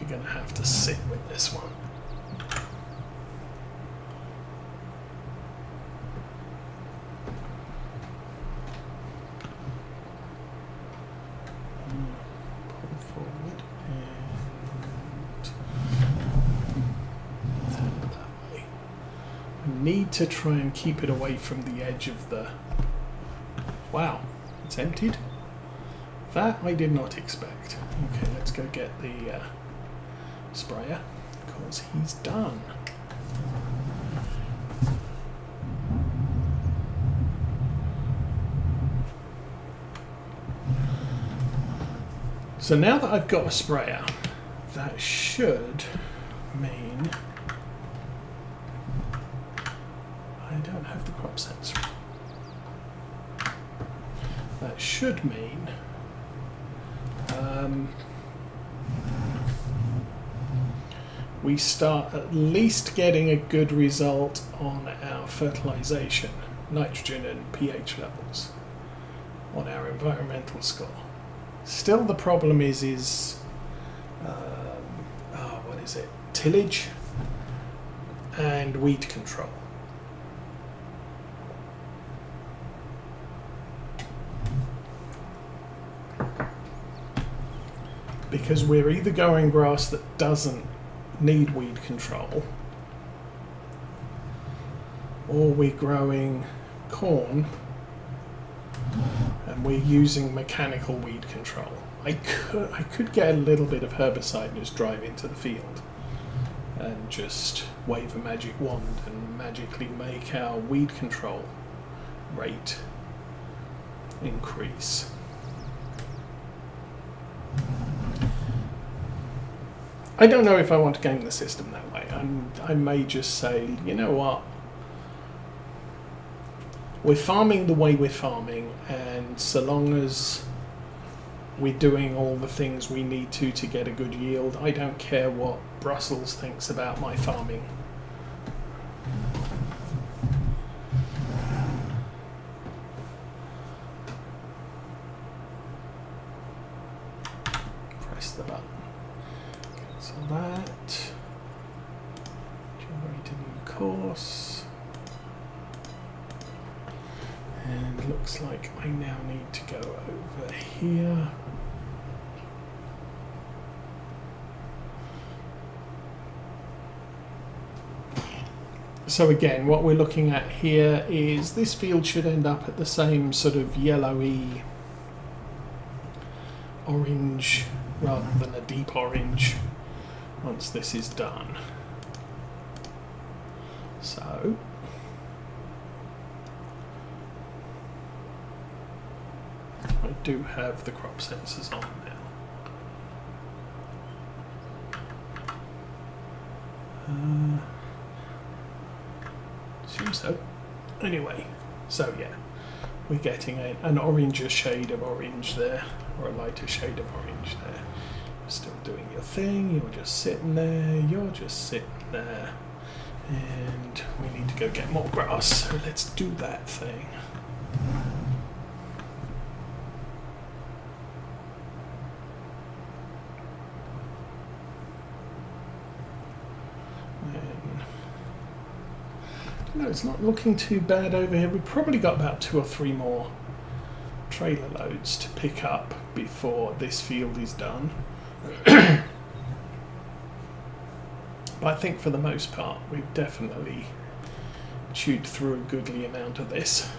You're going to have to sit with this one. Pull forward and turn it that way. I need to try and keep it away from the edge of the... Wow, it's emptied? That I did not expect. Okay, let's go get the sprayer, because he's done. So now that I've got a sprayer, that should mean I don't have the crop sensor. That should mean we start at least getting a good result on our fertilization, nitrogen and pH levels on our environmental score. Still the problem is what is it? Tillage and weed control. Because we're either growing grass that doesn't need weed control, or we're growing corn and we're using mechanical weed control. I could get a little bit of herbicide and just drive into the field and just wave a magic wand and magically make our weed control rate increase. I don't know if I want to game the system that way. I may just say, you know what, we're farming the way we're farming, and so long as we're doing all the things we need to get a good yield, I don't care what Brussels thinks about my farming. Press the button. Cancel that. Generate a new course. And looks like I now need to go over here. So again, what we're looking at here is this field should end up at the same sort of yellowy orange rather than a deep orange once this is done. So I do have the crop sensors on now. Assume so. Anyway, so yeah, we're getting an oranger shade of orange there, or a lighter shade of orange there. You're still doing your thing, you're just sitting there, you're just sitting there, and we need to go get more grass, so let's do that thing. No, it's not looking too bad over here. We've probably got about 2 or 3 more trailer loads to pick up before this field is done. But I think for the most part we've definitely chewed through a goodly amount of this.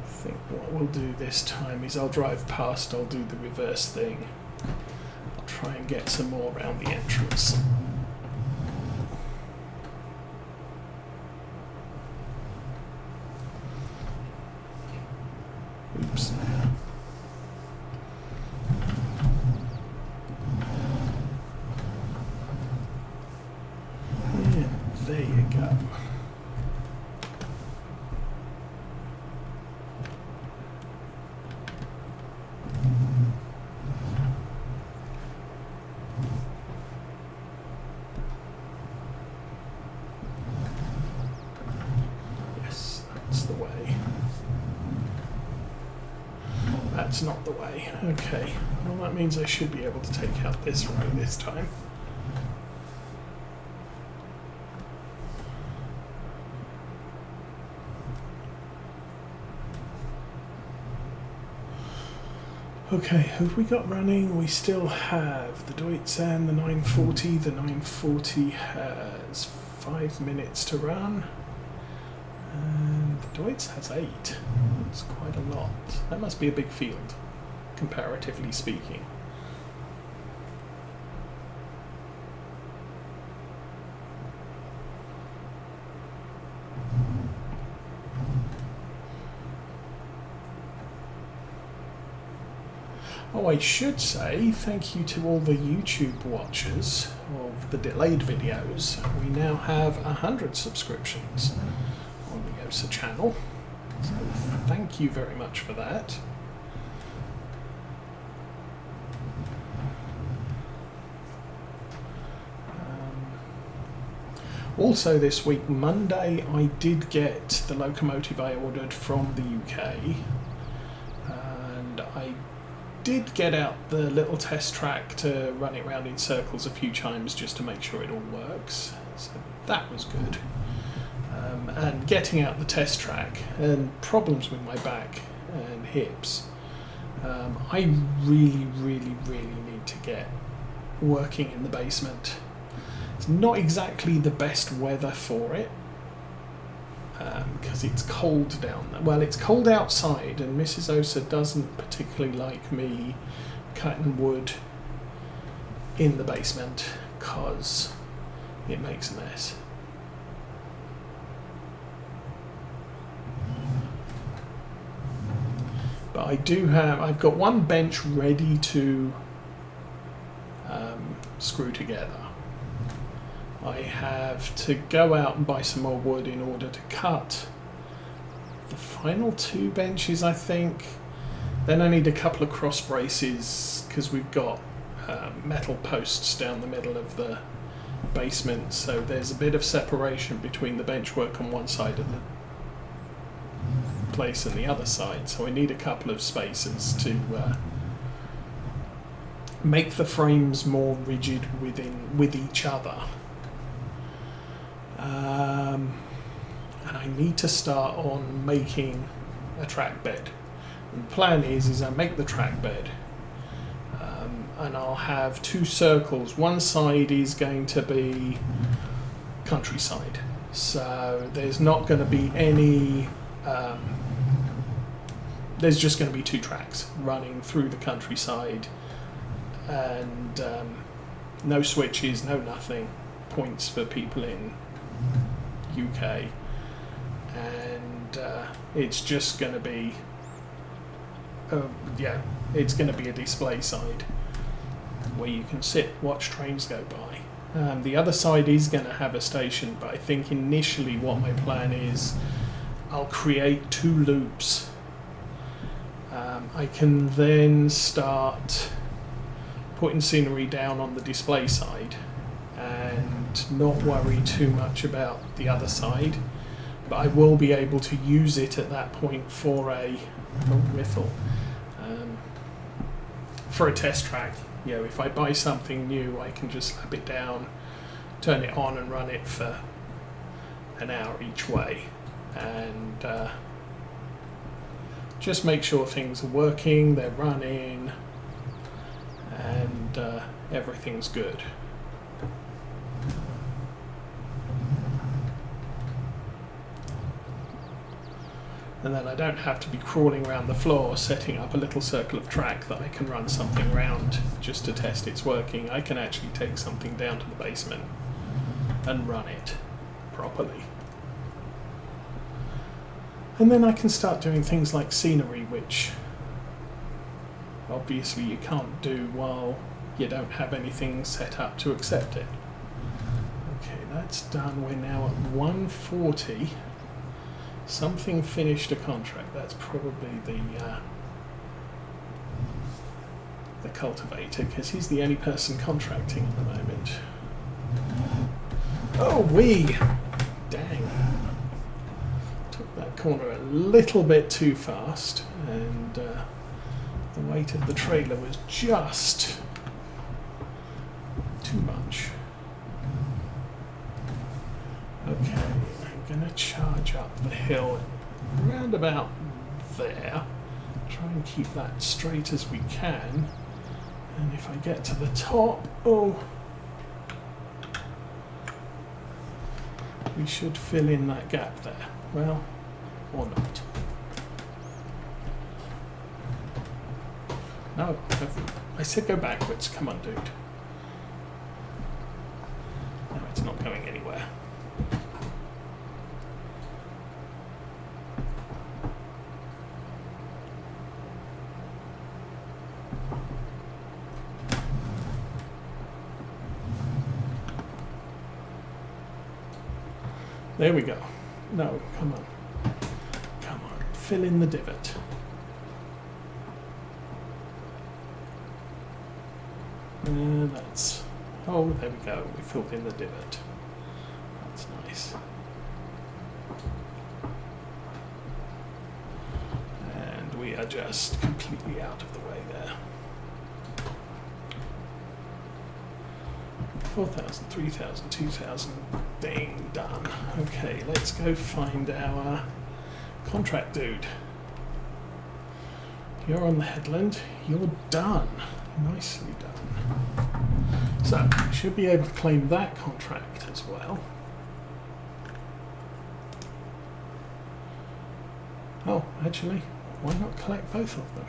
I think what we'll do this time is I'll drive past, I'll do the reverse thing. I'll try and get some more around the entrance. Oops. And there you go. that's not the way. Okay, well that means I should be able to take out this row this time. Okay, who have we got running? We still have the Glenleathann, the 940. The 940 has 5 minutes to run. And the Glenleathann has 8. That's quite a lot. That must be a big field, comparatively speaking. Oh, I should say thank you to all the YouTube watchers of the delayed videos. We now have 100 subscriptions on the OSA channel, so thank you very much for that. Also this week, Monday, I did get the locomotive I ordered from the UK, and I did get out the little test track to run it around in circles a few times just to make sure it all works, so that was good. And getting out the test track and problems with my back and hips, I really need to get working in the basement. It's not exactly the best weather for it, because it's cold down there. Well, it's cold outside, and Mrs. Osa doesn't particularly like me cutting wood in the basement because it makes a mess. But I've got one bench ready to screw together. I have to go out and buy some more wood in order to cut the final 2 benches, I think. Then I need a couple of cross braces because we've got metal posts down the middle of the basement, so there's a bit of separation between the bench work on one side of the place and the other side, so I need a couple of spaces to make the frames more rigid with each other. And I need to start on making a track bed. And the plan is I make the track bed, and I'll have 2 circles. One side is going to be countryside, so there's not going to be any there's just going to be 2 tracks running through the countryside, and no switches, no nothing, points for people in UK, and it's just going to be it's going to be a display side where you can sit, watch trains go by. The other side is going to have a station, but I think initially what my plan is, I'll create 2 loops. I can then start putting scenery down on the display side and not worry too much about the other side, but I will be able to use it at that point for a test track. You know, if I buy something new, I can just slap it down, turn it on and run it for an hour each way, and just make sure things are working, they're running, and everything's good. And then I don't have to be crawling around the floor setting up a little circle of track that I can run something around just to test it's working. I can actually take something down to the basement and run it properly. And then I can start doing things like scenery, which obviously you can't do while you don't have anything set up to accept it. Okay, that's done. We're now at 140. Something finished a contract. That's probably the cultivator, because he's the only person contracting at the moment. Oh, dang. Took that corner a little bit too fast, and The weight of the trailer was just too much. Okay, I'm going to charge up the hill around about there. Try and keep that straight as we can. And if I get to the top, we should fill in that gap there. Well, or not. No, I said go backwards. Come on, dude. No, it's not going anywhere. There we go. No, come on. Come on. Fill in the divot. That's... Oh, there we go. We filled in the divot. That's nice. And we are just completely out of the way there. 4,000, 3,000, 2,000, ding, done. Okay, let's go find our contract dude. You're on the headland, you're done. Nicely done. So, we should be able to claim that contract as well. Oh, actually, why not collect both of them?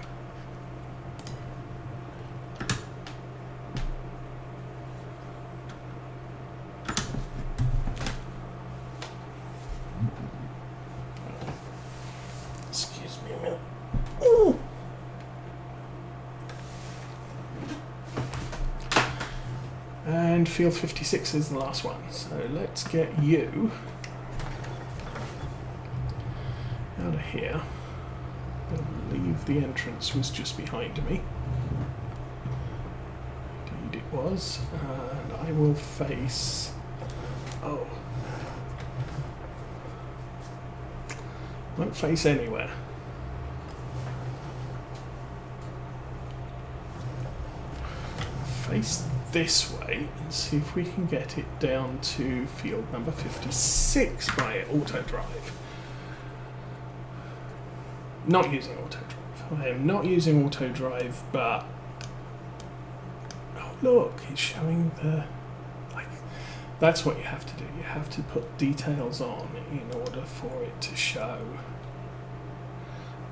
Excuse me a minute. Ooh. And field 56 is the last one. So let's get you out of here. I believe the entrance was just behind me. Indeed it was. And I will face... Oh. Won't face anywhere. Face this way and see if we can get it down to field number 56 by auto drive. Not using auto drive. I am not using auto drive, but oh look, it's showing the that's what you have to do. You have to put details on in order for it to show.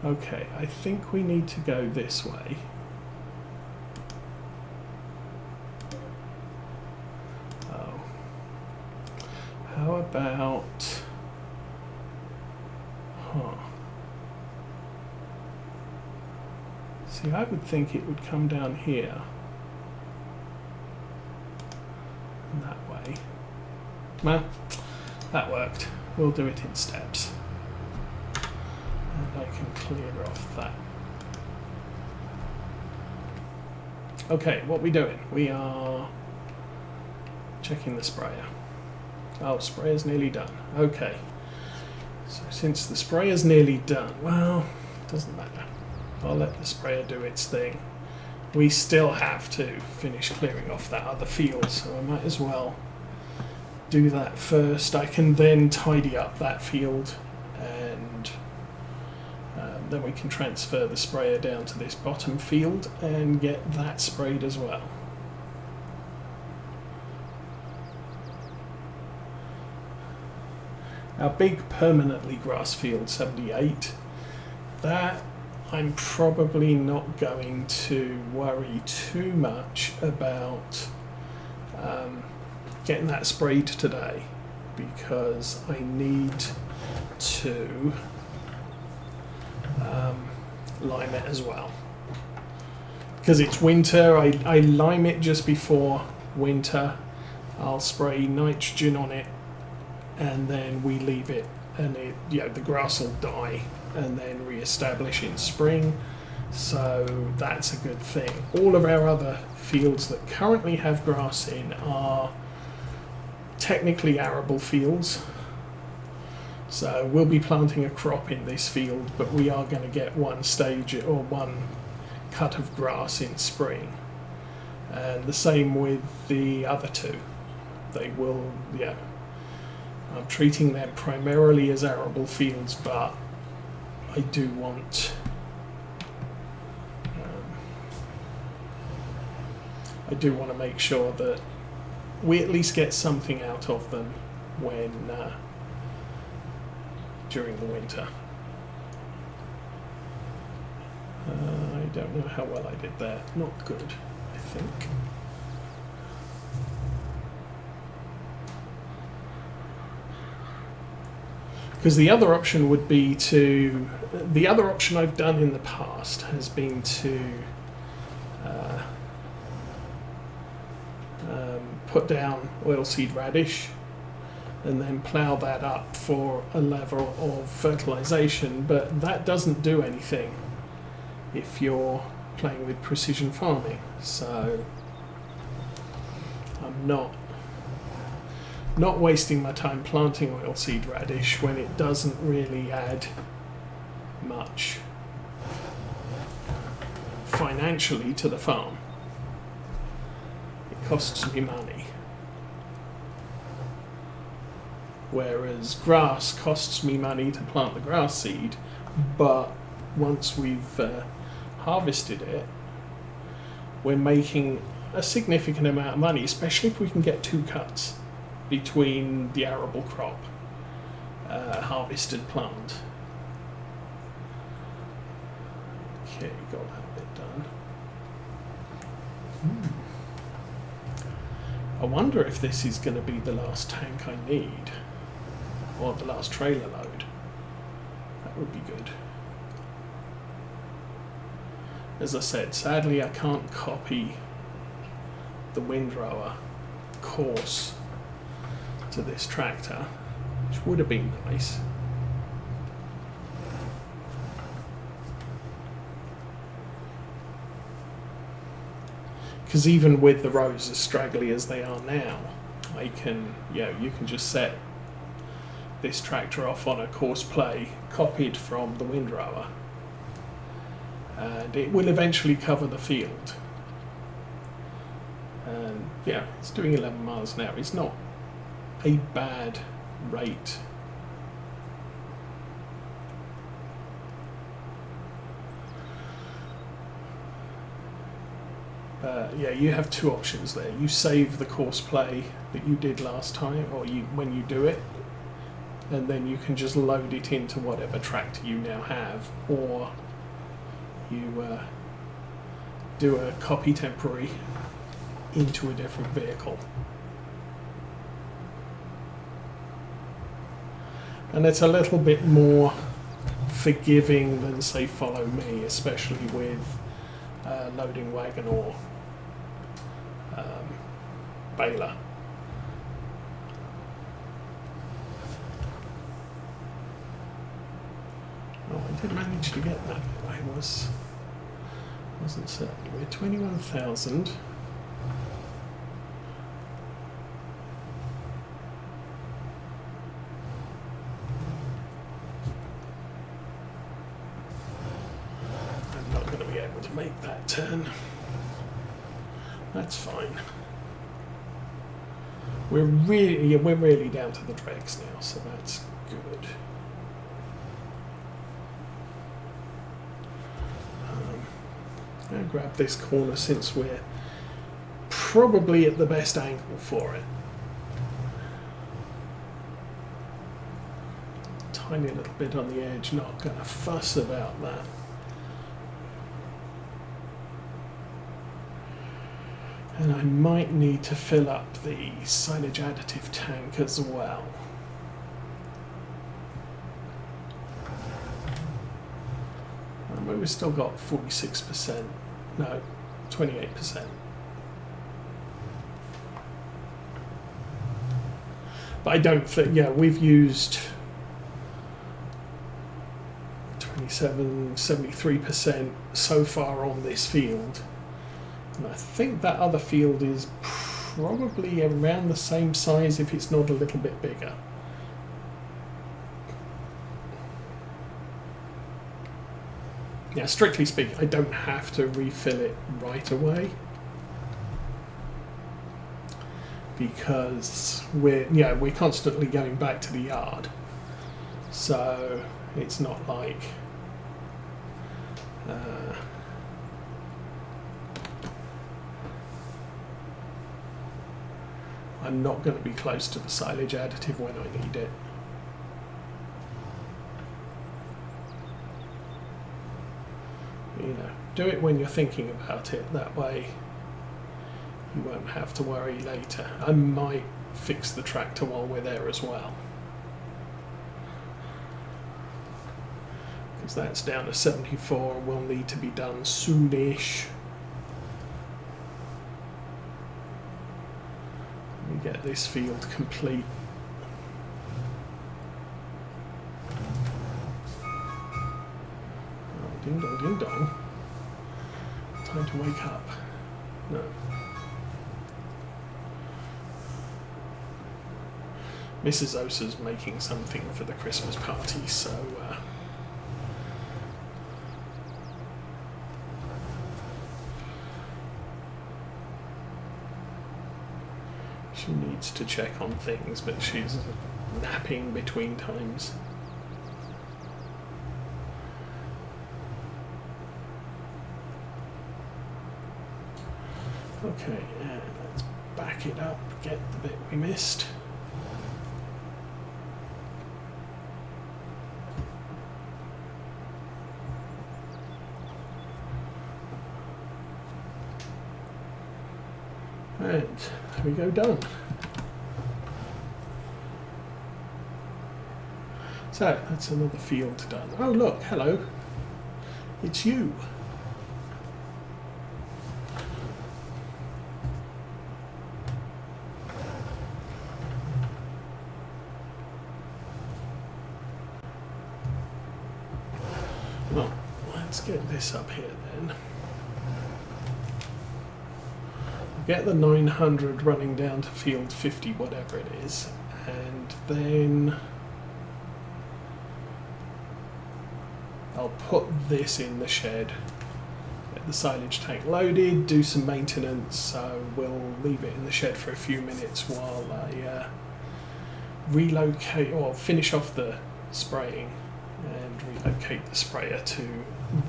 Okay, I think we need to go this way. Oh. How about... Huh. See, I would think it would come down here. And that way. Well, that worked. We'll do it in steps. And I can clear off that. Okay, what are we doing? We are checking the sprayer. Oh, sprayer's nearly done. Okay. So since the sprayer's nearly done, well, doesn't matter. I'll let the sprayer do its thing. We still have to finish clearing off that other field, so I might as well do that first. I can then tidy up that field and then we can transfer the sprayer down to this bottom field and get that sprayed as well. Our big permanently grass field 78, that I'm probably not going to worry too much about getting that sprayed today, because I need to lime it as well. Because it's winter, I lime it just before winter. I'll spray nitrogen on it and then we leave it, and it, you know, the grass will die and then re-establish in spring. So that's a good thing. All of our other fields that currently have grass in are technically arable fields. So we'll be planting a crop in this field, but we are going to get one stage or one cut of grass in spring. And the same with the other two. They will, yeah. I'm treating them primarily as arable fields, but I do want to make sure that we at least get something out of them when during the winter. I don't know how well I did there. Not good, I think. Because the other option would be to... The other option I've done in the past has been to put down oilseed radish and then plough that up for a level of fertilization, but that doesn't do anything if you're playing with precision farming. So I'm not wasting my time planting oilseed radish when it doesn't really add much financially to the farm. It costs me money. Whereas grass costs me money to plant the grass seed, but once we've harvested it, we're making a significant amount of money, especially if we can get 2 cuts between the arable crop, harvest and plant. Okay, got that bit done. I wonder if this is going to be the last tank I need, or the last trailer load. That would be good. As I said, sadly I can't copy the windrower course to this tractor, which would have been nice. Because even with the rows as straggly as they are now, I can, you can just set this tractor off on a course play copied from the windrower, and it will eventually cover the field. And yeah, it's doing 11 miles an hour. It's not a bad rate. Yeah, you have 2 options there. You save the course play that you did last time, or when you do it, and then you can just load it into whatever tractor you now have, or you do a copy temporary into a different vehicle. And it's a little bit more forgiving than, say, Follow Me, especially with loading wagon or baler. Oh, I did manage to get that. I wasn't certain. We're 21,000. I'm not going to be able to make that turn. That's fine. We're really down to the dregs now, so that's good. I'm going to grab this corner since we're probably at the best angle for it. Tiny little bit on the edge, not going to fuss about that. And I might need to fill up the silage additive tank as well. But we've still got 46%, no, 28%. But I don't think, we've used 73% so far on this field. And I think that other field is probably around the same size, if it's not a little bit bigger. Yeah, strictly speaking, I don't have to refill it right away because we're constantly going back to the yard, so it's not like I'm not going to be close to the silage additive when I need it. You know, do it when you're thinking about it, that way you won't have to worry later. I might fix the tractor while we're there as well, because that's down to 74 and will need to be done soonish. Let me get this field complete. Oh, ding dong, ding dong. Time to wake up. No. Mrs. Osa's making something for the Christmas party, so she needs to check on things, but she's napping between times. Okay, and let's back it up, get the bit we missed. And there we go, done. So that's another field done. Oh look, hello. It's you. Well, let's get this up here then. Get the 900 running down to field 50, whatever it is, and then I'll put this in the shed. Get the silage tank loaded, do some maintenance, so we'll leave it in the shed for a few minutes while I relocate or finish off the spraying and relocate the sprayer to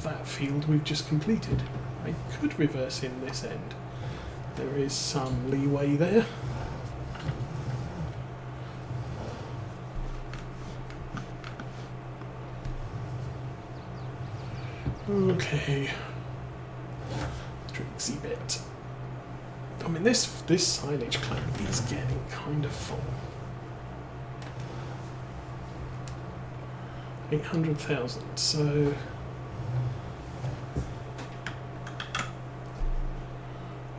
that field we've just completed. I could reverse in this end. There is some leeway there. Okay. Drinksy bit. I mean, this silage plant is getting kind of full. 800,000, so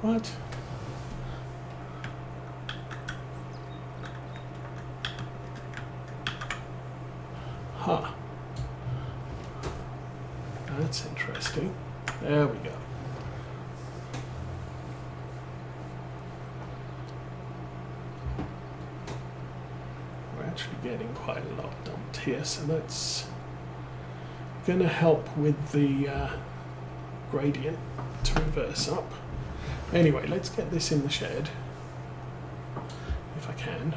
what? Huh. That's interesting. There we go. We're actually getting quite a lot dumped here, so that's going to help with the gradient to reverse up. Anyway, let's get this in the shed, if I can.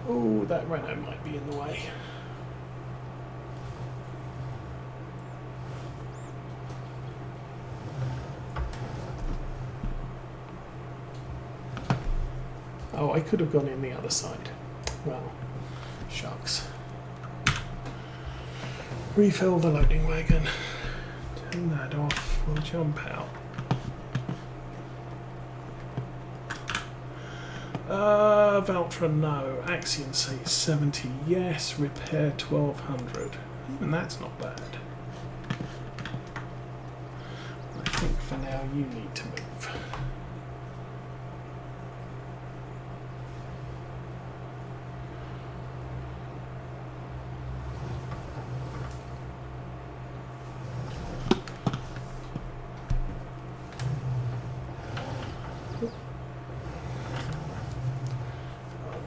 Oh, that Renault might be in the way. Oh, I could have gone in the other side. Well, shucks. Refill the loading wagon. Turn that off. We'll jump out. Valtra, no. Axion says 70, yes. Repair 1200. Even that's not bad. I think for now you need to move.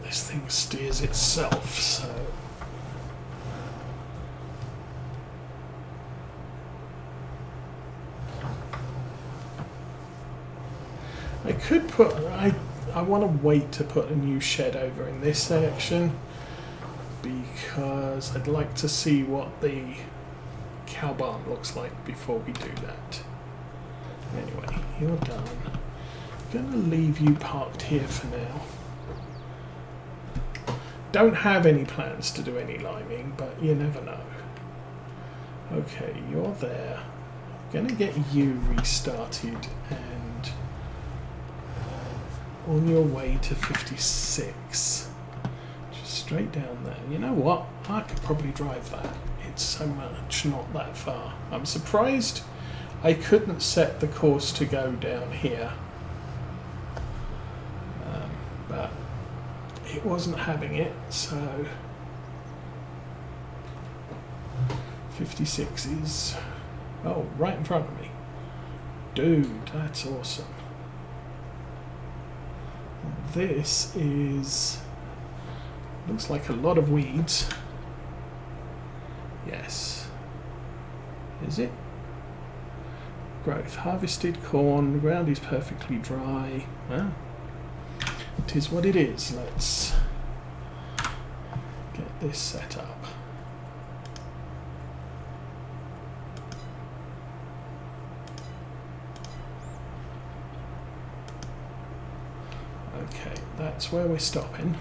This thing steers itself, so could put, I want to wait to put a new shed over in this section because I'd like to see what the cow barn looks like before we do that. Anyway, you're done. I'm going to leave you parked here for now. Don't have any plans to do any liming, but you never know. Okay, you're there. I'm going to get you restarted and on your way to 56. Just straight down there. You know what? I could probably drive that. It's so much not that far. I'm surprised I couldn't set the course to go down here. But it wasn't having it, so 56 is, oh, right in front of me. Dude, that's awesome. This is, looks like a lot of weeds. Yes. Is it? Growth. Harvested corn. The ground is perfectly dry. Well, it is what it is. Let's get this set up. Okay, that's where we're stopping.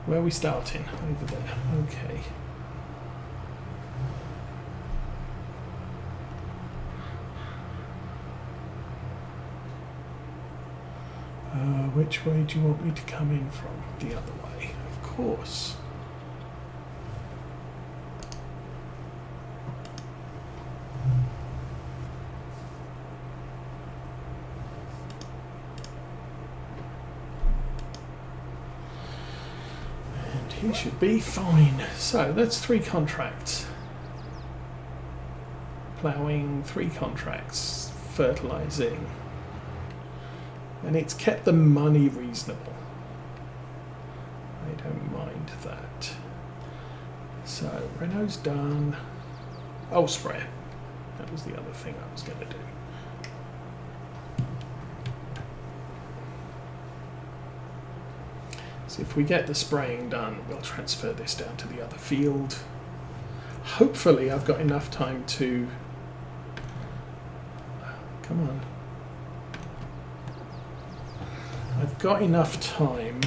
Where are we starting? Over there. Okay. Which way do you want me to come in from? The other way, of course. And he should be fine. So that's 3 contracts. Ploughing, 3 contracts. Fertilizing. And it's kept the money reasonable. I don't mind that. So, Renault's done. Oh, spray. That was the other thing I was going to do. So if we get the spraying done, we'll transfer this down to the other field. Hopefully I've got enough time to... Come on. I've got enough time